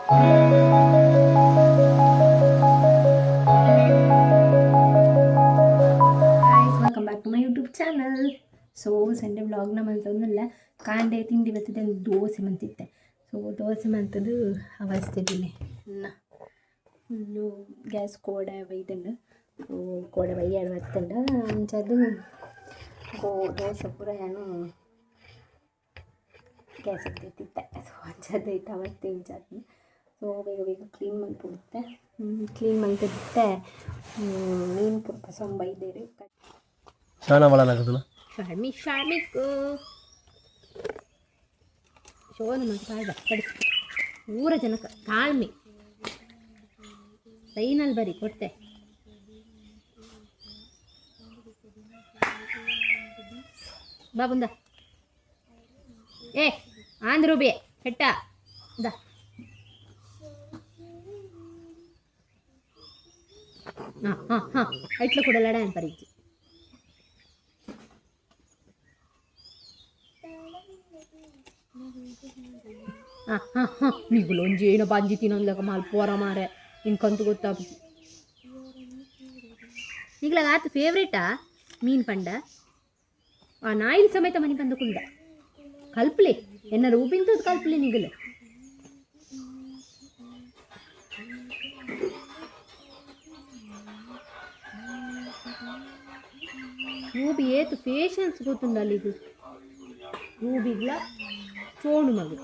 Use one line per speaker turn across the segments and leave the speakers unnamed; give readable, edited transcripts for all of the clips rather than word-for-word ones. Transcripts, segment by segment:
Welcome back to my YouTube channel. So Sunday ವ್ಲಾಗ್ನ ಮಂತೊಂದಿಲ್ಲ ಕಾಂಡೆ ತಿಂಡಿ ಬರ್ತದೆ ದೋಸೆ ಮಂತಿತ್ತೆ. ಸೊ ದೋಸೆ ಮಂತದ್ದು ಅವಸ್ಥೆದಿಲ್ಲ ಫುಲ್ಲು ಗ್ಯಾಸ್ ಕೋಡೆ ಬೈತಂಡು. ಸೊ ಕೋಡೆ ಬೈಯಾಡು ಬರ್ತಂಡ ಅಂಚದು ದೋಸೆ ಪೂರ ಏನು ಗ್ಯಾಸ್ ಎತ್ತಿತ್ತೆ. ಸೊ ಅಂಚದು ಐತೆ ಅವಸ್ಥೆ ಇಂಚಾದ್ನು. ಸೊ ಬೇಗ ಬೇಗ ಕ್ಲೀನ್ ಮಾಡಿಬಿಡುತ್ತೆ. ಕ್ಲೀನ್ ಮಾಡಿಬಿಡುತ್ತೆ. ಮೀನು ಪುರ ಪಸಂಬೈದೇರು
ಶಾನಾ ಮಾಡಲಾಗದಲ್ಲ
ಶಾಮಿಕ್ಕು ಶೋನ ಮತ್ತು ಕಾಯ್ದ ಕಡಿ ಊರ ಜನಕ್ಕೆ ತಾಳ್ಮೆ ಲೈನಲ್ಲಿ ಬರಿ ಕೊಡ್ತೆ. ಬಾಬುಂದ ಏ ಆಂಧ್ರೂಬಿ ಹೆಟ್ಟ ದ ಹಾಂ ಐಟ್ಲು ಕೂಡ ಲಡ ಅನ್ಪರಿಚಿ ನಿಗುಲು ಒಂಜಿ ಏನೋ ಬಂಜಿ ತಿನ್ನೊಂದ್ಲಕ ಮಲ್ಪೋರ ಮಾರೆ ನಿನ್ಕಂತೂ ಗೊತ್ತಾಗ್ತಿ. ನಿಗ್ಲಾಗ ಆತ ಫೇವ್ರೇಟಾ ಮೀನು ಪಂಡ ಆ ನಾಯಿಲ್ ಸಮೇತ ಮನೆ ಬಂದು ಕುಲ್ದ ಕಲ್ಪಲಿ ಎನ್ನ ರೂಪಿಂತದ್ದು ಕಲ್ಪಲಿ ನಿಗಲು ರೂಬಿ ಏತು ಪೇಷನ್ಸ್ ಗೊತ್ತುಂಡ ಅಲ್ಲಿದು ರೂಬಿಗ್ಲ ಚೋಣು ಮಗು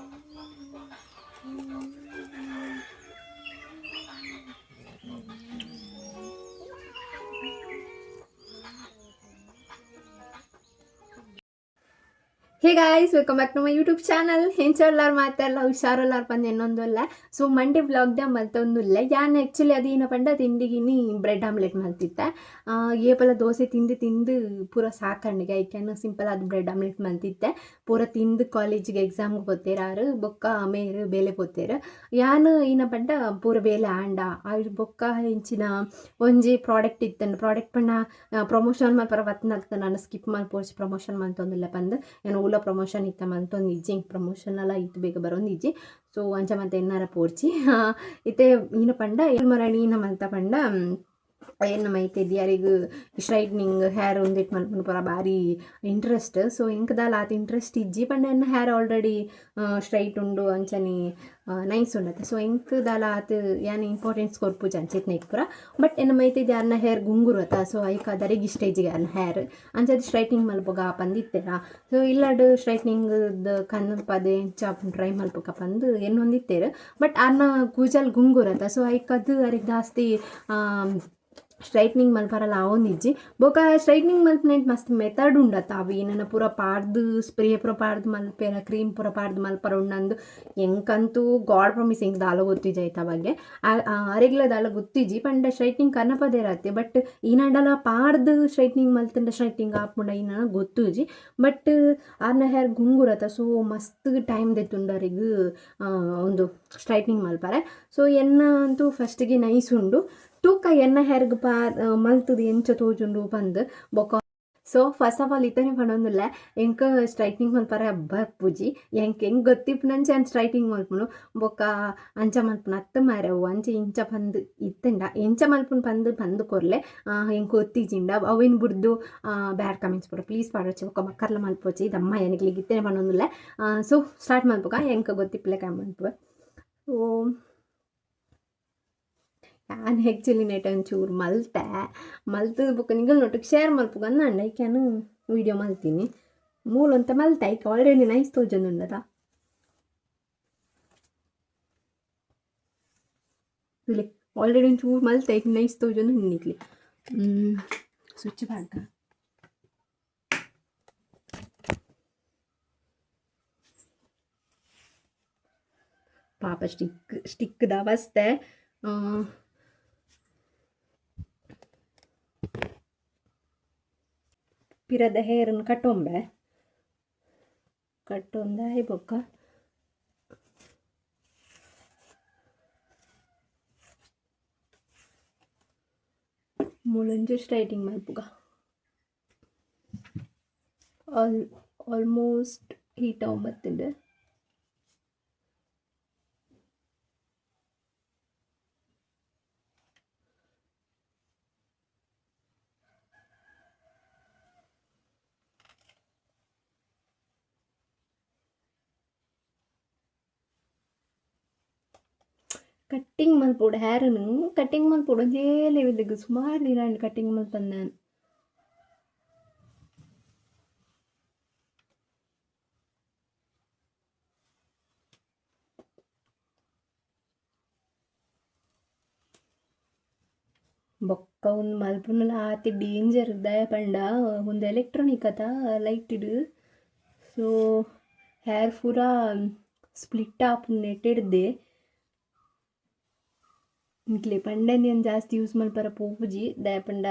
hey guys, welcome back to my YouTube channel. ಹೆಂಚೋಲ್ಲಾರು ಮಾತೆಲ್ಲ ಹುಷಾರಲ್ಲಾರು ಬಂದು ಇನ್ನೊಂದಲ್ಲ. So Monday ವ್ಲಾಗ್ದ ಮಲ್ತೊಂದಿಲ್ಲ. ಯಾನ್ ಆ್ಯಕ್ಚುಲಿ ಅದೇನ ಪಂಡ ತಿಂಡಿಗಿನಿ ಬ್ರೆಡ್ ಆಮ್ಲೆಟ್ ಮಲ್ತಿತ್ತೆ. ಏಪಲ ದೋಸೆ ತಿಂದು ತಿಂದು ಪೂರ ಸಾಕಂಡಿಗೆ ಐಕ್ಯಾನು ಸಿಂಪಲ್ ಅದು ಬ್ರೆಡ್ ಆಮ್ಲೆಟ್ ಮಲ್ತಿತ್ತೆ. ಪೂರ ತಿಂದು ಕಾಲೇಜಿಗೆ ಎಕ್ಸಾಮ್ಗೆ ಹೋಗ್ತೇರಾರು ಬೊಕ್ಕ ಮೇರು ಬೇಲೆ ಹೋಗ್ತೇರು. ಯಾನು ಏನ ಪಂಡ ಪೂರ ಬೇಲೆ ಆಂಡ ಅವ್ರು ಬೊಕ್ಕ ಹೆಂಚಿನ ಒಂಜಿ ಪ್ರಾಡಕ್ಟ್ ಇತ್ತಂಡು. ಪ್ರಾಡಕ್ಟ್ ಪಂಡ ಪ್ರಮೋಷನ್ ಮಲ್ಪರ ಬತ್ತನಾಗ್ತದೆ. ನಾನು ಸ್ಕಿಪ್ ಮಲ್ಪೋರ್ಸಿ ಪ್ರಮೋಷನ್ ಮಲ್ತೊಂದಿಲ್ಲ ಬಂದು ಏನು ಪ್ರಮೋಷನ್ ಇತ್ತ ಮಂತೊಂದು ಇಜ್ಜಿ ಪ್ರಮೋಷನ್ ಎಲ್ಲ ಇತ್ತು ಬೇಗ ಬರೋದು ಇಜ್ಜಿ. ಸೊ ಅಂಚ ಮತ್ತೆ ಎನ್ನಾರ ಪೋರ್ಚಿ ಇತ್ತೆ ಈನ ಪಂಡ ಏನು ಮರಣಿ ಈನ ಮಂತ ಪಂಡ ಏನು ಮೈತಿದ್ದು ಯಾರಿಗೂ ಸ್ಟ್ರೈಟ್ನಿಂಗ್ ಹೇರ್ ಒಂದಿಟ್ಟು ಮಲ್ಪನು ಪೂರ ಭಾರಿ ಇಂಟ್ರೆಸ್ಟ್. ಸೊ ಇಂಕದಲ್ಲ ಆತ ಇಂಟ್ರೆಸ್ಟ್ ಇಜ್ಜಿ ಪಂಡ ಎನ್ನ ಹೇರ್ ಆಲ್ರೆಡಿ ಸ್ಟ್ರೈಟ್ ಉಂಡು ಅಂಚನಿ ನೈಸ್ ಉಂಡತ್ತೆ. ಸೊ ಇಂಕದಲ್ಲ ಆತ ಏನು ಇಂಪಾರ್ಟೆನ್ಸ್ ಕೊರ್ಪುಜ್ ಅಂಚಿತ್ನ ಇತ್ತು ಪೂರ. ಬಟ್ ಎನ್ನ ಮೈತಿದ್ದು ಯಾರನ್ನ ಹೇರ್ ಗುಂಗುರತ್ತ. ಸೊ ಐಕ ದರಿಗೆ ಸ್ಟೇಜಿಗೆ ಯಾರನ್ನ ಹೇರ್ ಅಂಚದು ಸ್ಟ್ರೈಟ್ನಿಂಗ್ ಮಲ್ಪಗ ಪಂದಿತ್ತೆರ. ಸೊ ಇಲ್ಲಡು ಸ್ಟ್ರೈಟ್ನಿಂಗ್ದು ಕಣ್ಣು ಪದೇ ಚಾಪ್ ಟ್ರೈ ಮಲ್ಪಕ ಪಂದು ಏನೊಂದಿತ್ತೇರು. ಬಟ್ ಅನ್ನ ಕೂಜಲ್ ಗುಂಗುರತ್ತ. ಸೊ ಐಕದು ಅರಿಗೆ ಜಾಸ್ತಿ ಸ್ಟ್ರೈಟ್ನಿಂಗ್ ಮಲ್ಪರಲ್ಲ ಅವನಿಜ್ಜಿ ಬೊಕ ಸ್ಟ್ರೈಟ್ನಿಂಗ್ ಮಲ್ಪನೇಂಟ್ ಮಸ್ತ್ ಮೆಥಡ್ ಉಂಡತ್ತ. ಅವು ಏನನ್ನ ಪೂರ ಪಾಡ್ದು ಸ್ಪ್ರೇ ಪೂರ ಪಾಡ್ದು ಮಲ್ಪೇರ ಕ್ರೀಮ್ ಪೂರ ಪಾಡ್ದು ಮಲ್ಪರ ಉಂಡಂದು ಎಂಕಂತೂ ಗಾಡ್ ಪ್ರಾಮಿಸಿಂಗ್ ದಾಲ ಗೊತ್ತಿಜೈತ ಬಗ್ಗೆ ಅರೆಗ್ಲ ದಾಲ ಗೊತ್ತಿಜ್ಜಿ ಪಂಡ ಸ್ಟ್ರೈಟ್ನಿಂಗ್ ಕನ್ನಪದೇ ಇರತ್ತೆ. ಬಟ್ ಈನಂಡಲ ಪಾಡ್ದು ಸ್ಟ್ರೈಟ್ನಿಂಗ್ ಮಲ್ತಂಡ ಸ್ಟ್ರೈಟ್ನಿಂಗ್ ಆಪುಂಡ ಈನ ಗೊತ್ತುಜಿ. ಬಟ್ ಆರ್ನ ಹೇರ್ ಗುಂಗುರತ್ತ. ಸೊ ಮಸ್ತ್ ಟೈಮ್ ದೆತ್ತುಂಡರಿಗೂ ಒಂದು ಸ್ಟ್ರೈಟ್ನಿಂಗ್ ಮಲ್ಪರೆ. ಸೊ ಎನ್ನ ಅಂತೂ ಫಸ್ಟಿಗೆ ನೈಸ್ ಉಂಡು ತೂಕ ಎನ್ನ ಹೇರ್ಗ್ ಮಲ್ತದು ಎಂಚ ತೋಜುಂಡು ಬಂದು ಬೊಕ. ಸೊ ಫಸ್ಟ್ ಆಫ್ ಆಲ್ ಇತ್ತನೇ ಪಡೊಂದಿಲ್ಲ ಎಂಕ ಸ್ಟ್ರೈಟ್ನಿಂಗ್ ಮಲ್ಪರೆ ಹಬ್ಬ ಪೂಜಿ ಹೆಂಗೆ ಗೊತ್ತಿಪ್ಪನಂಚೆ ಅಂಚ ಸ್ಟ್ರೈಟ್ನಿಂಗ್ ಮಲ್ಪುನು ಬೊಕ ಅಂಚ ಮಲ್ಪುನು ಅತ್ತ ಮಾರವು ಅಂಚೆ ಇಂಚ ಪಂದು ಇತ್ತಂಡ ಎಂಚ ಮಲ್ಪುನು ಪಂದು ಕೊರ್ಲೆ ಹೆಂಗೆ ಗೊತ್ತಿಜಿಂಡ ಅವಿನ ಬಿಡ್ದು ಬ್ಯಾಡ್ ಕಮೆಂಟ್ಸ್ ಪಡ ಪ್ಲೀಸ್ ಪಾಡೋಚಿ ಬೊಕ ಮಕ್ಕರ್ಲ ಮಲ್ಪೋಚಿ ದಮ್ಮ ಎನಕ್ಲಿಗೆ ಇತ್ತನೇ ಪಡೊಂದಿಲ್ಲ. ಸೊ ಸ್ಟಾರ್ಟ್ ಮಲ್ಪಕ ಹೆಂಗೆ ಗೊತ್ತಿಪ್ಪಲೆ ಕಾಯ್ ಮಲ್ಪುವ. ಸೊ ನಾನು ಆ್ಯಕ್ಚುಲಿ ನೆಟ್ ಒಂಚೂರು ಮಲ್ತದ ಬುಕ್ಕ ನಿಗಲ್ ನೋಟಿಗೆ ಶೇರ್ ಮಲ್ಪುಗ ಅಂದ ಐಕ್ಯಾನು ವೀಡಿಯೋ ಮಲ್ತೀನಿ ಮೂಲಂತ ಮಲ್ತ ಐಕೆ ಆಲ್ರೆಡಿ ನೈಸ್ ತೋಜೊಂದುಂಡದ ಇಲ್ಲಿ ಆಲ್ರೆಡಿ ಒಂಚೂರು ಮಲ್ತ ಐಕೆ ನೈಸ್ ತೋಜೊಂದು ನಿಕ್ಲಿ ಸ್ವಿಚ್ ಬಾರ್ದ ಪಾಪ ಸ್ಟಿಕ್ದ ಅವಸ್ಥೆ. ಪಿರದ ಹೇರನ್ನು ಕಟ್ಟೊಂದೆ ಬೊಕ್ಕ ಮುಳಂಜು ಸ್ಟ್ರೈಟಿಂಗ್ ಮಲ್ಪುಗ ಆಲ್ಮೋಸ್ಟ್ ಹೀಟ್ ಆಗುತ್ತಿದೆ. ಕಟ್ಟಿಂಗ್ ಮಲ್ಪೋಡು ಹೇರನ್ನು ಕಟ್ಟಿಂಗ್ ಮಲ್ಪೋಡು ಒಂದೇ ಲೆವೆಲ್ಗೆ ಸುಮಾರು ದಿನ ಕಟ್ಟಿಂಗ್ ಮಲ್ಪಂದು ನಾನು. ಬೊಕ್ಕ ಒಂದು ಮಲ್ಪುನಲ ಆತಿ ಡೇಂಜರ್ ದಯ ಪಂಡ ಒಂದು ಎಲೆಕ್ಟ್ರಾನಿಕ್ ಅತ ಲೈಟ್ ಇಡು. ಸೊ ಹೇರ್ ಪೂರ ಸ್ಪ್ಲಿಟ್ ಆಪುಂಡು ನೆಟ್ಟಿಡ್ದೆ ಇಂಕ್ಲೆ ಪಂಡನೆ ಜಾಸ್ತಿ ಯೂಸ್ ಮಲ್ಪರ ಪೋಪುಜಿ ದಯ ಪಂಡ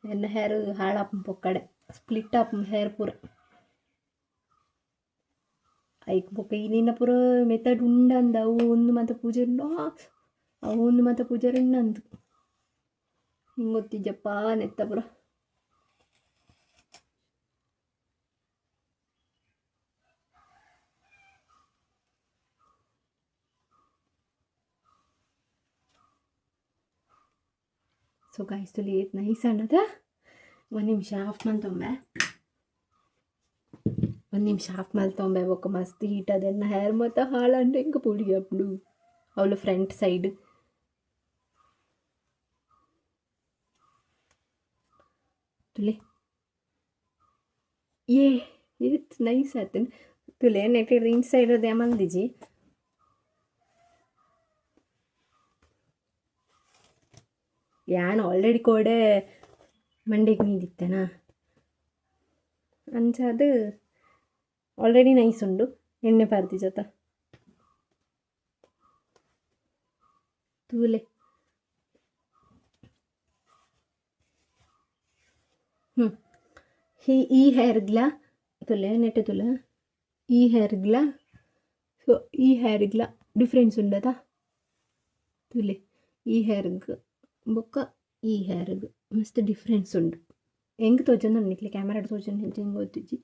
ಎನ್ನ ಹೇರ್ ಹಾಳಾಪುಂ ಪೊಕ್ಕಡೆ ಸ್ಪ್ಲಿಟ್ ಆಪುಂ ಹೇರ್ ಪೂರ ಐಕ್ ಬೊಕ್ಕ ಇನಿನ ಪೂರ ಮೆಥಡ್ ಉಂಡಂದ ಅವು ಒಂದು ಮಾತ ಪೂಜೆ ಉಂಡು ಅವು ಒಂದು ಮಾತ ಪೂಜೆ ಉಂಡಂದು ಹಿಂಗೆ ಗೊತ್ತಿಜ್ಜಪ್ಪ ನೆತ್ತ ಪುರ. ಸೊ ಗಾಯ್ಸ್ ತುಲಿ ನೈಸ್ ಅನ್ನದ ಒಂದು ನಿಮಿಷ ಆಫ್ ಮಲ್ತೊಂಬೆ ಬೊಕ್ಕ ಮಸ್ತ್ ಹೀಟ್ ಅದನ್ನ ಹೇರ್ ಮತ್ತು ಹಾಳಂಡು ಹೆಂಗೆ ಪುಡಿ ಅಪ್ಪಡು ಅವಳು ಫ್ರಂಟ್ ಸೈಡ್ ತುಲೆ ಇದು ನೈಸ್ ಆಯ್ತು ತುಲೆ ನೆಟ್ಟಿಡ್ ಇನ್ ಸೈಡ್ ಅದೇ ಮಲ್ದಿಜಿ ಯಾನ್ ಆಲ್ರೆಡಿ ಕೋಡೆ ಮಂಡೆಗೆ ನೀಡಿತ್ತೇನಾ ಅಂಚದು ಆಲ್ರೆಡಿ ನೈಸ್ ಉಂಡು ಎಣ್ಣೆ ಪಾರ್ದಿ ಜೊತ ತೂಲೆ ಈ ಹೇರ್ಗ್ಲ ತುಲೆ ನೆಟ್ಟೆ ತುಲೆ ಈ ಹೇರ್ಗ್ಲ ಸೊ ಈ ಹೇರ್ಗ್ಲ ಡಿಫ್ರೆನ್ಸ್ ಉಂಡದ ತುಲೆ ಈ ಹೇರ್ಗ್ ಬೊಕ್ಕ ಈ ಹೇರ್ಗ್ ಮಸ್ತ್ ಡಿಫ್ರೆನ್ಸ್ ಉಂಡು ಹೆಂಗೆ ತೋಜಂದು ನಿಕ್ಲೆ ಕ್ಯಾಮರಾ ತೋಜಂದು ಹೆಂಗೆ ಗೊತ್ತಿಜ್ಜಿ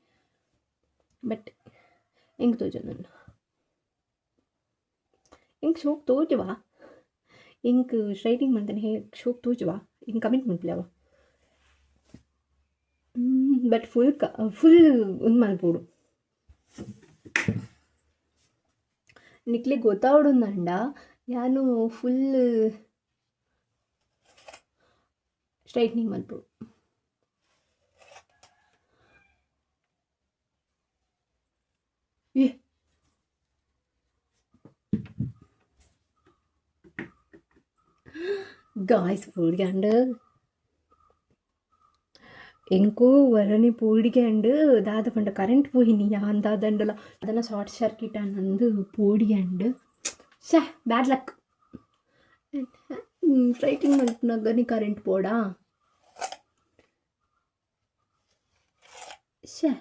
ಬಟ್ ಹೆಂಗೆ ತೋಜಂದು ಹೆಂಗೆ ಶೋಕ್ ತೋಜವಾ ಹೆಂಗೆ ಸ್ಟ್ರೈಟಿಂಗ್ ಮಾಡ್ತಾನೆ ಹೇಗೆ ಶೋಕ್ ತೋಜವಾ ಹಿಂಗೆ ಕಮೆಂಟ್ ಮಾಡ್ಲವ ಬಟ್ ಫುಲ್ ಒಂದು ಮಲ್ಪೋಡು ನಿಕ್ಲೆ ಗೊತ್ತಾವಡುಂದಂಡ ಯಾನು ಫುಲ್ ಸ್ಟ್ರೈಟ್ನಿಂಗ್ ಮಲ್ಪೋಡು ಗಾಯ್ಸ್ ಪೂಡಿಗಂಡು ಎಂಕೋ ವರಣಿ ಪೋಡಿಗೆಂಡು ದಾದ ಪಂಡ ಕರೆಂಟ್ ಪೋಯಿನಿ ಅಂದಾದಂಡಲ ಅದನ್ನು ಶಾರ್ಟ್ ಸರ್ಕ್ಯೂಟ್ ಅನ್ನಂದು ಪೋಡಿಗೆಂಡು ಶೇ ಬ್ಯಾಡ್ ಲಕ್ ಸ್ಟ್ರೈಟಿಂಗ್ ಮಲ್ಪನಾಗನಿ ಕರೆಂಟ್ ಪೋಡಾ ಶೇ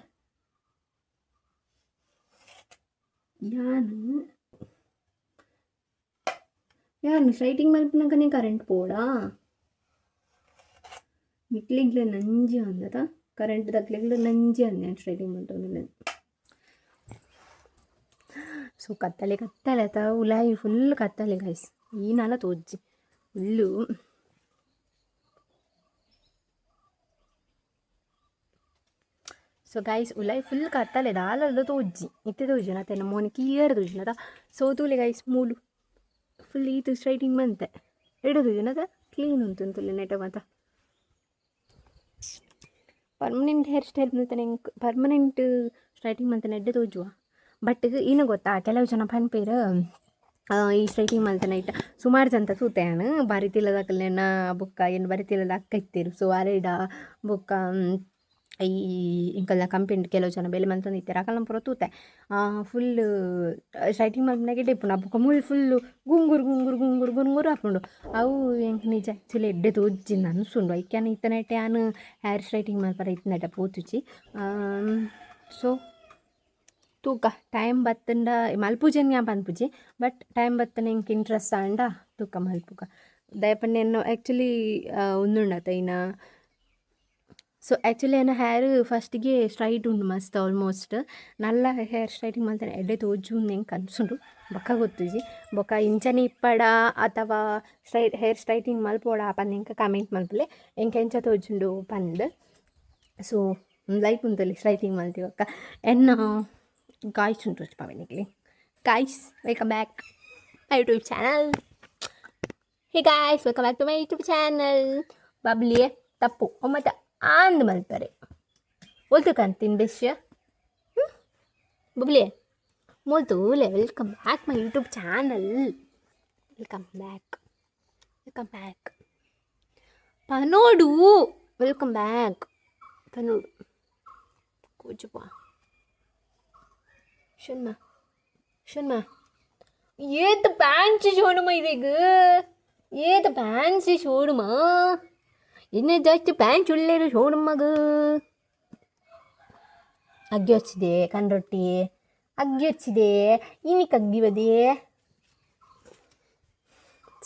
ಯಾನು ಸ್ಟ್ರೈಟಿಂಗ್ ಮಲ್ಪನಾಗನಿ ಕರೆಂಟ್ ಪೋಡಾ ನಿಕ್ಲಿಗ್ಲೆ ನಂಜಿ ಅಂದದ ಕರೆಂಟ್ ದಕ್ಲಿಗ್ಲೆ ನಂಜಿ ಅಂದೆ ಸ್ಟ್ರೈಟಿಂಗ್ ಮಲ್ತೊಂದು ಸೊ ಕತ್ತಲೆ ಆತ ಉಲಾಯಿ ಫುಲ್ ಕತ್ತಲೆ ಗೈಸ್ ಈನಲ ತೋಜ್ಜಿ ಫುಲ್ಲು ಸೊ ಗೈಸ್ ಉಲಾಯಿ ಫುಲ್ ಕತ್ತಲೆ ದಾಲಲ್ಲ ತೋಜ್ಜಿ ಇತ್ತೆ ತೋಜನ ಅತ್ತೆ ಮೋನಿ ಕ್ಲಿಯರ್ ತೋಜನದ ಸೊ ತೂಲೆ ಗೈಸ್ ಮೂಲು ಫುಲ್ ಈತು ಸ್ಟ್ರೈಟಿಂಗ್ ಮಂತೆ ಎಡು ತೋಜನದ ಕ್ಲೀನ್ ಉಂಟು ತುಲೆ ನೆಟ ಮಾತ ಪರ್ಮನೆಂಟ್ ಹೇರ್ ಸ್ಟೈಲ್ ಮಲ್ತಾನೆ ಪರ್ಮನೆಂಟ್ ಸ್ಟ್ರೈಟಿಂಗ್ ಮಲ್ತಾನೆ ಎಡ್ಡೆ ತೋಜುವ ಬಟ್ ಏನು ಗೊತ್ತಾ ಕೆಲವು ಜನ ಪನ್ಪೇರು ಈ ಸ್ಟ್ರೈಟಿಂಗ್ ಮಲ್ತಾನೆ ಇಟ್ಟ ಸುಮಾರು ಜನ ತೂತೆಯಾನು ಬರಿತಿಲ್ಲದಕ್ಕಲ್ಲೇನ ಬೊಕ್ಕ ಏನು ಬರಿತಿಲ್ಲದ ಅಕ್ಕ ಇತ್ತೀರು ಸೊ ಅರೆಡ ಬೊಕ್ಕ ಈ ಇಂಕಲ್ನ ಕಂಪೆನಿ ಕೆಲವು ಜನ ಬೆಲೆ ಮಂತಂದು ಇತ್ತಾರೆ ಅಕಲ್ನ ಪೂರ ತೂತೆ ಫುಲ್ ಸ್ಟ್ರೈಟಿಂಗ್ ಮಲ್ಪನಾಗೆ ಡೆಪ್ಪುನ ಬೊಕ್ಕ ಮುಳ್ಳು ಫುಲ್ಲು ಗುಂಗುರು ಹಾಕೊಂಡು ಅವು ಹೆಂಗೆ ನಿಜ ಆ್ಯಕ್ಚುಲಿ ಎಡ್ಡೆ ತೋಜ್ಜಿಂದ ಅನ್ಸುಂಡು ಐಕ್ಯಾನ ಇತ್ತನೈಟೆ ಯಾನು ಹೇರ್ ಸ್ಟ್ರೈಟಿಂಗ್ ಮಲ್ಪರ ಇತ್ತನೈಟ ಪೋತುಜಿ ಸೊ ತೂಕ ಟೈಮ್ ಬತ್ತಂಡ ಮಲ್ಪುಜನ್ ಯಾ ಪನ್ಪುಜಿ ಬಟ್ ಟೈಮ್ ಬತ್ತನ ಹೆಂಗೆ ಇಂಟ್ರೆಸ್ಟ್ ಆಂಡ ತೂಕ ಮಲ್ಪುಗ ದಯಪಂಡ ಆ್ಯಕ್ಚುಲಿ ಒಂದುಂಡತ ಇನ್ನ ಸೊ ಆ್ಯಕ್ಚುಲಿ ಏನು ಹೇರ್ ಫಸ್ಟಿಗೆ ಸ್ಟ್ರೈಟ್ ಉಂಡು ಮಸ್ತ್ ಆಲ್ಮೋಸ್ಟ್ ನಲ್ಲ ಹೇರ್ ಸ್ಟ್ರೈಟಿಂಗ್ ಮಾಡ್ತಾನೆ ಎಡ್ಡೆ ತೋಜು ಹೆಂಗೆ ಕನ್ಸುಂಡು ಬೊಕ್ಕ ಗೊತ್ತುಜಿ ಬೊಕ್ಕ ಇಂಚನೆ ಇಪ್ಪಡ ಅಥವಾ ಹೇರ್ ಸ್ಟ್ರೈಟಿಂಗ್ ಮಲ್ಪೋಡ ಪಂದು ಹೆಂಗೆ ಕಮೆಂಟ್ ಮಲ್ಪಲೆ ಹೆಂಗೆ ಎಂಚ ತೋಜುಂಡು ಪಂದು ಸೊ ಲೈಫ್ ಉಂಟಲ್ಲಿ ಸ್ಟ್ರೈಟಿಂಗ್ ಮಲ್ತಿವಕ್ಕ ಎನ್ನ ಗಾಯ್ಸ್ ಉಂಟು ಪವನಿಗೆ guys welcome back my YouTube channel hey guys welcome back to my YouTube channel. ಬಬ್ಲಿಯೇ ತಪ್ಪು ಒಮ್ಮತ ಆಂದ್ ಮಲ್ಪರೆ ಒಲ್ತು ಕಂತೀನಿ ಬೆಶ್ಯ ಬಬ್ಲಿಯೇ ಮೊಲ್ತು welcome back my YouTube channel. Welcome back ಪನೋಡು ವೆಲ್ಕಮ್ ಬ್ಯಾಕ್ ಪನೋಡು ಕೂಚುಪ ಶುನ್ಮ ಏತ್ ಪ್ಯಾಂಟ್ ಶೋಡುಮ ಇದೀಗ ಏತ್ ಪ್ಯಾಂಟ್ ಶೋಡುಮ ಇನ್ನೇ ಜಾಸ್ತಿ ಪ್ಯಾಂಟ್ ಉಳ್ಳೇರು ಶೋಡುಮಗ ಅಗ್ಗಿ ಹಚ್ಚಿದೆ ಕಂಡ್ರೊಟ್ಟಿ ಅಗ್ಗಿ ಹಚ್ಚಿದೆ ಇನ್ನಿಕ್ ಅಗ್ಗಿ ಬದೇ.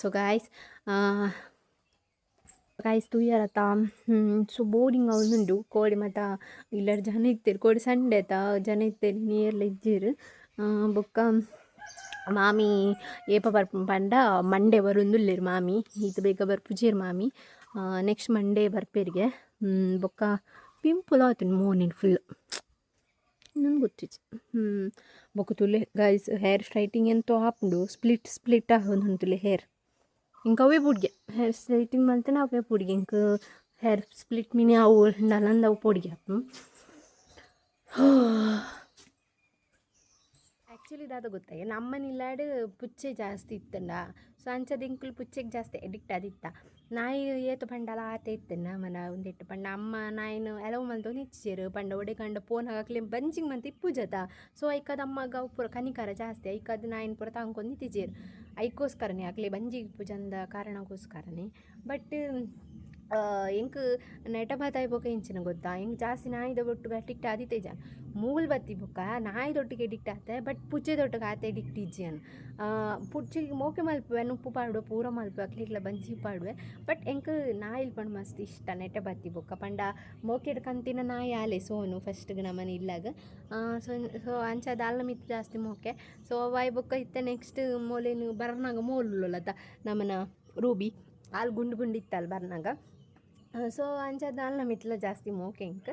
ಸೊ ಗಾಯ್ಸ್ ತೂಯರತ್ತ ಸೊ ಬೋರಿಂಗ್ ಅವನುಂಡು ಕೋಡಿ ಮತ್ತ ಇಲ್ಲರ ಜನ ಇತ್ತೇರು ಕೋಡಿ ಸಂಡೆ ಆತ ಜನ ಇತ್ತೇರು ನೀರ್ಲ ಇಜ್ಜಿರು ಬೊಕ್ಕ ಮಾಮಿ ಏಪ ಪಂಡ ಮಂಡೇ ಬರುಂದುಲ್ಲೇರು ಮಾಮಿ ಈತ ಬೇಗ ಬರ್ಪುಜೇರು ಮಾಮಿ ನೆಕ್ಸ್ಟ್ ಮಂಡೇ ಬರ್ಪೇರಿಗೆ ಬೊಕ್ಕ ಪಿಂಪಲ್ ಆಯ್ತು ಮೋನಿನ್ ಫುಲ್ ನಂಗೆ ಗೊತ್ತಿತ್ತು ಬೊಕ್ಕ ತುಲೆ ಗೈಸ್ ಹೇರ್ ಸ್ಟ್ರೈಟಿಂಗ್ ಎಂತೋ ಹಾಪುಂಡು ಸ್ಪ್ಲಿಟ್ ಆಗೋದು ಹೇರ್ ಇಂಕ ಅವೇ ಪುಡ್ಗೆ ಹೇರ್ ಸ್ಟ್ರೈಟಿಂಗ್ ಮಲ್ತೇನೆ ಅವೇ ಪುಡ್ಗೆ ಇಂಕ ಹೇರ್ ಸ್ಪ್ಲಿಟ್ ಮಿನಿ ಅವು ನಲಂದ ಅವು ಪುಡ್ಗೆ ಹಾಪು. ಆ್ಯಕ್ಚುಲಿ ಇದಾದ ಗೊತ್ತಾಗ ನಮ್ಮನಿಲ್ಲಾಡು ಪುಚ್ಚೆ ಜಾಸ್ತಿ ಇತ್ತಂಡ ಸೊ ಅಂಚದ ಇಂಕ್ಲು ಪುಚ್ಚೆಗೆ ಜಾಸ್ತಿ ಎಡಿಕ್ಟ್ ಆದಿತ್ತ ನಾಯಿ ಏತು ಪಂಡಲ ಆತ ಇತ್ತನ್ನ ಮನ ಒಂದಿಟ್ಟು ಪಂಡ ಅಮ್ಮ ನಾಯಿನ ಎಲವು ಮಲ್ತೊಂದು ಇಚ್ಚಿರು ಪಂಡ ಒಡೆ ಕಂಡ ಫೋನ್ ಹಾಕಲಿ ಬಂಜಿಂಗ್ ಮಂತ ಇಪ್ಪುಜತ ಸೊ ಐಕದ ಅಮ್ಮಗ ಅವು ಪೂರ ಕನಿಕರ ಜಾಸ್ತಿ ಐಕದ ನಾಯಿನ ಪೂರ ತಗೊಂಡು ತಿಜೇರು ಐಕೋಸ್ಕರನೇ ಆಗಲಿ ಬಂಜಿ ಇಪ್ಪುಜಂದ ಕಾರಣಕ್ಕೋಸ್ಕರನೇ. ಬಟ್ ಎಂಕ್ ನೆಟ ಬಾತಾಯಿ ಬೊಕ್ಕ ಇಂಚಿನ ಗೊತ್ತಾ ಎಂಕ್ ಜಾಸ್ತಿ ನಾಯಿದ ಒಟ್ಟಿಗೆ ಅಡಿಕ್ಟ್ ಆದಿತ್ತೆ ಜನ ಮೂಲ್ ಬತ್ತಿ ಬೊಕ್ಕ ನಾಯಿದೊಟ್ಟಿಗೆ ಎಡಿಕ್ಟ್ ಆತೆ ಬಟ್ ಪುಚ್ಚೆದೊಟ್ಟಿಗೆ ಆತ ಎಡಿಕ್ಟ್ ಇಜ್ಜಿಯನ್ ಪುಚ್ಚಿಗೆ ಮೋಕೆ ಮಲ್ಪುವೆ ಉಪ್ಪು ಪಾಡುವೆ ಪೂರ ಮಲ್ಪುವೆ ಅಕ್ಲಿಗ್ಲ ಬಂಜಿ ಪಾಡುವೆ ಬಟ್ ಎಂಕ್ ನಾಯಿಲ್ ಪಂಡು ಮಸ್ತ್ ಇಷ್ಟ ನೆಟ ಬತ್ತಿ ಬೊಕ್ಕ ಪಂಡ ಮೋಕೆಡ್ ಕಂತಿನ ನಾಯಿ ಆಲೆ ಸೋನು ಫಸ್ಟ್ಗೆ ನಮ್ಮನೆ ಇಲ್ಲಾಗ ಸೊ ಅಂಚದ ಅಲ್ಲ ಮಿತ್ತು ಜಾಸ್ತಿ ಮೋಕೆ ಸೊ ವಾಯ್ ಬೊಕ್ಕ ಇತ್ತ ನೆಕ್ಸ್ಟ್ ಮೋಲೇನು ಬರ್ನಾಗ ಮೋಲುಲ್ಲತ ನಮ್ಮನ ರೂಬಿ ಅಲ್ಲಿ ಗುಂಡು ಇತ್ತಲ್ಲ ಬರ್ನಾಗ ಸೊ ಅಂಚದ ಅಲ್ಲ ಮಿತ್ಲ ಜಾಸ್ತಿ ಮೋಕೆ ಇಂಕ್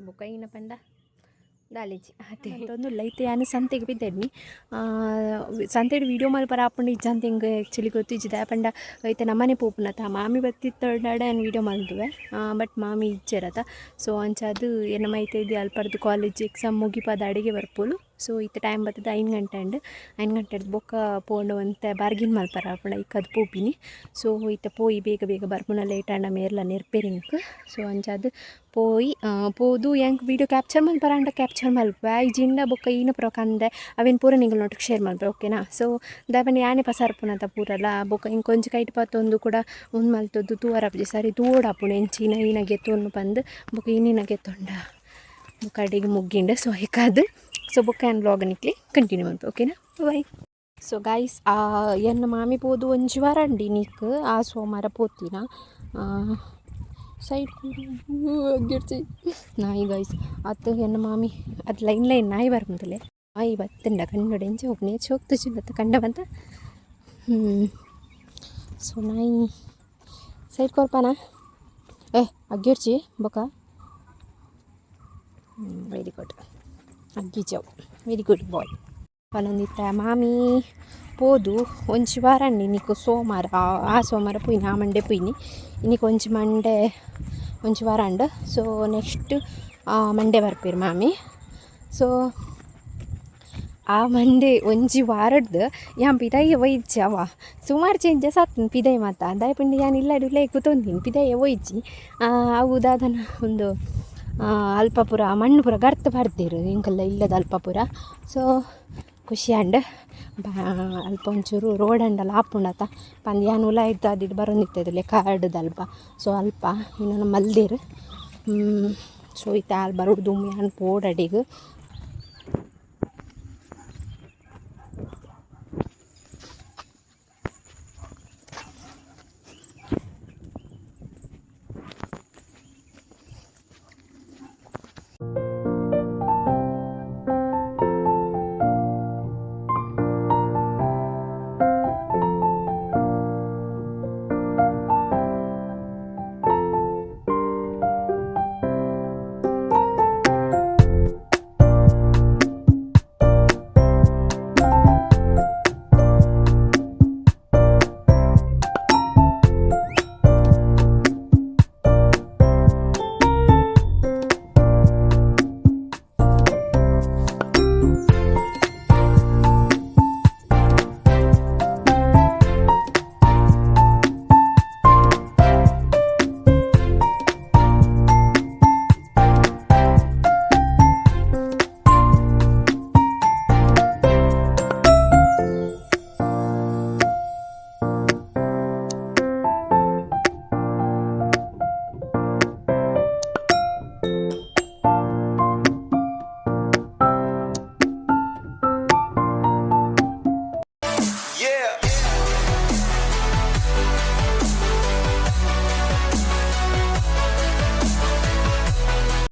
ಬೊಕ್ಕ ಇನ್ನ ಪಂಡ ದಾಲಿಜಿ ಅದೇ ಒಂದು ಲೈತೆ ಯಾನು ಸಂತೆಗೆ ಬಿದ್ದೆಡ್ನಿ ಸಂತೆಡು ವೀಡಿಯೋ ಮಾಡಿ ಬರ ಹಾಕೊಂಡು ಇಜ್ಜಂತ ಹಿಂಗೆ ಆ್ಯಕ್ಚುಲಿ ಗೊತ್ತಿಜ್ಜಿದೆ ಪಂಡ ಐತೆ ನಮ್ಮನೆ ಪೋಪುನತ ಮಾಮಿ ಬತ್ತಿತ್ತೊಡಾಡ ನಾನು ವೀಡಿಯೋ ಮಾಡಿದ್ವಿ ಬಟ್ ಮಾಮಿ ಇಜ್ಜರತ ಸೊ ಅಂಚದು ಏನು ಮೈತೆ ಇದು ಅಲ್ಪರ್ದು ಕಾಲೇಜ್ ಎಕ್ಸಾಮ್ ಮುಗಿಪದ ಅಡಿಗೆ ಬರ್ಪೋಲು ಸೊ ಇತ್ತ ಟೈಮ್ ಬರ್ತದೆ 5 ಗಂಟೆ ಅಂಡ್ 5 ಗಂಟೆ ಬೊಕ್ಕ ಪೋಂಡು ಅಂತ ಬಾರ್ಗಿನ್ ಮಲ್ಪರ ಹಾಪಣ ಇಕ್ಕದು ಪೋಪಿನಿ ಸೊ ಇತ್ತ ಪೋಯಿ ಬೇಗ ಬರ್ಪುನ ಲೇಟ್ ಅಂಡ ಮೇರ್ಲ ನೆರ್ಪೇರಿಂಕ್ ಸೊ ಅಂಚದು ಪೋಯಿ ಪೋದು ಎಂಕ್ ವೀಡಿಯೋ ಕ್ಯಾಪ್ಚರ್ ಮಲ್ಪರ ಅಂಡ ಕ್ಯಾಪ್ಚರ್ ಮಲ್ಪೆ ಜಿಂಡ ಬೊಕ್ಕ ಈನ ಪುರ ಕಂದೆ ಅವೇನು ಪೂರ ನಿಂಗೆ ನೋಟಿಗೆ ಶೇರ್ ಮಲ್ಪೆ ಓಕೆನಾ. ಸೊ ದಾಪಂಡ ಯಾನೆ ಪಸರ್ಪುನತ ಪೂರಲ್ಲ ಬೊಕ್ಕ ಹಿಂಗೆ ಕೊಂಚ ಕೈಟ್ ಪತ್ತೊಂದು ಕೂಡ ಒಂದು ಮಲ್ತದ್ದು ತೂವರಪ್ಜಿ ಸರಿ ತೂಡಾಪುಣ ಎಂಚಿನ ಈನ ಗೆತ್ತೊಂದು ಬಂದು ಬೊಕ್ಕ ಇನ್ನಿನ ಗೆತ್ತೊಂಡ ಬೊಕ್ಕ ಅಡಿಗೆ ಮುಗ್ಗಿಂಡ ಸೊ ಹೇಗಾದು ಸೊ ಬೊಕ್ಕ ಏನು ಬ್ಲಾಗನಿಕ್ಲಿ ಕಂಟಿನ್ಯೂ ಮಲ್ಪೆ ಓಕೆನಾ ಬೈ. ಸೊ ಗೈಸ್ ಎನ್ನ ಮಾಮಿ ಪೋದು ಒಂಜಿ ವಾರ ಅಂಡಿ ನೀಕ್ ಆ ಸೋಮವಾರ ಪೋತಿನ ಸೈಡ್ ಅಗ್ಗಿರ್ಚಿ ನಾಯಿ ಗೈಸ್ ಅತ್ತು ಎನ್ನ ಮಾಮಿ ಅದು ಲೈನ್ ನಾಯಿ ಬರ್ಮಂತಲೇ ನಾಯಿ ಬತ್ತಂಡ ಕಣ್ಣೊಡೆ ಎಂಚ ಹೋಗಿ ನೇಚ್ ಹೋಗ್ತು ಚಿನ್ನತ್ತ ಕಂಡ ಬಂತ ಸೊ ನಾಯಿ ಸೈಡ್ ಕೊರ್ಪಾನ ಅಗ್ಗಿರ್ಚಿ ಬೊಕ್ಕ ವೆರಿ ಗುಡ್ ಅಗ್ಗಿಜವು ವೆರಿ ಗುಡ್ ಬಾಯ್ ಪನೊಂದಿತ್ತ ಮಾಮಿ ಪೋದು ಒಂಜಿ ವಾರ ಅಂಡಿ ನೀಕು ಸೋಮವಾರ ಆ ಸೋಮವಾರ ಪೋಯಿನಿ ಆ ಮಂಡೆ ಪೋಯಿನಿ ಇನ್ನಿಗೆ ಒಂಜಿ ವಾರ ಅಂಡ್ ಸೊ ನೆಕ್ಸ್ಟ್ ಮಂಡೇ ಬರ್ಪೇರು ಮಾಮಿ. ಸೊ ಆ ಮಂಡೇ ಒಂಜಿ ವಾರಡ್ದು ಯಾನ್ ಪಿದಾಯ ಒಯ್ಜಿ ಅವ ಸುಮಾರು ಚೇಂಜ ಸಾತ್ನು ಪಿದಾಯ ಮಾತ ದಾಯಪಂಡಿ ಯಾನ್ ಇಲ್ಲಾಡು ಲೇ ಕೂತೊಂದಿನಿ ಪಿದಾಯ ಒಯ್ಜಿ ಅವು ದಾದನ ಒಂದು ಅಲ್ಪಪುರ ಮಣ್ಣು ಪುರ ಗರ್ತ್ ಬರ್ದೇರು ಇಂಕಲ್ಲ ಇಲ್ಲದ ಅಲ್ಪಪುರ ಸೊ ಖುಷಿ ಅಂಡ್ ಅಲ್ಪ ಒಂಚೂರು ರೋಡ್ ಅಂಡಲ್ಲ ಆಪುಂಡತ ಪಂದ್ಯಾನು ಉಲ ಇದ್ದು ಅದಿಟ್ಟು ಬರೋನಿತ್ತದಲ್ಲೇ ಕಾರ್ಡ್ದು ಅಲ್ಪ ಸೊ ಅಲ್ಪ ಇನ್ನೊಂದು ಮಲ್ದೇರು ಸೊ ಇತ್ತ ಅಲ್ಲಿ ಬರೋದು ದುಮ್ಮಿ ಅನ್ ಪೋಡಡಿಗೆ